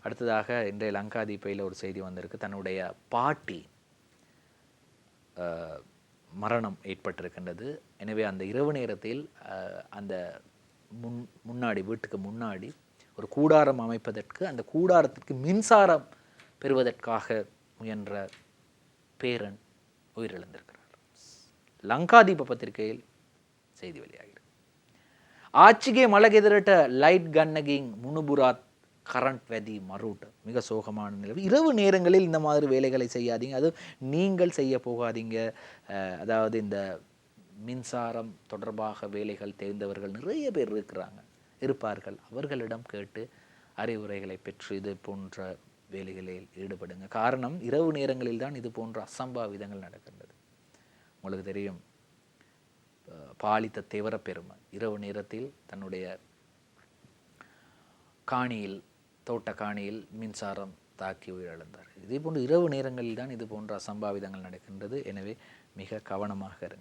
அடுத்ததாக இன்றைய லங்காதீபையில் ஒரு செய்தி வந்திருக்கு. தன்னுடைய பாட்டி மரணம் ஏற்பட்டிருக்கின்றது. எனவே அந்த இரவு நேரத்தில் அந்த முன்னாடி வீட்டுக்கு முன்னாடி ஒரு கூடாரம் அமைப்பதற்கு, அந்த கூடாரத்திற்கு மின்சாரம் பெறுவதற்காக முயன்ற பேரன் உயிரிழந்திருக்கிறார். லங்காதீப பத்திரிகையில் செய்தி வெளியாகிறது. ஆட்சிಗೆ ಮಳೆಗೆದರಟ ಲೈಟ್ ಗನ್ನಗಿಂಗ್ ಮುನುಬುರಾತ್ கரண்ட் வெதி மருட் மிக சோகமான நிலவு. இரவு நேரங்களில் இந்த மாதிரி வேலைகளை செய்யாதீங்க. அது நீங்கள் செய்ய போகாதீங்க. அதாவது இந்த மின்சாரம் தொடர்பாக வேலைகள் தெரிந்தவர்கள் நிறைய பேர் இருப்பார்கள். அவர்களிடம் கேட்டு அறிவுரைகளை பெற்று இது போன்ற வேலைகளில் ஈடுபடுங்க. காரணம் இரவு நேரங்களில் தான் இது போன்ற அசம்பாவிதங்கள் நடக்கின்றது. உங்களுக்கு தெரியும், பாலித்த தேவர பெருமை இரவு நேரத்தில் தன்னுடைய காணியில், தோட்ட காணியில் மின்சாரம் தாக்கி உயிரிழந்தார். இதே போன்று இரவு நேரங்களில் தான் இது போன்ற அசம்பாவிதங்கள் நடக்கின்றது. எனவே மிக கவனமாக இருங்க.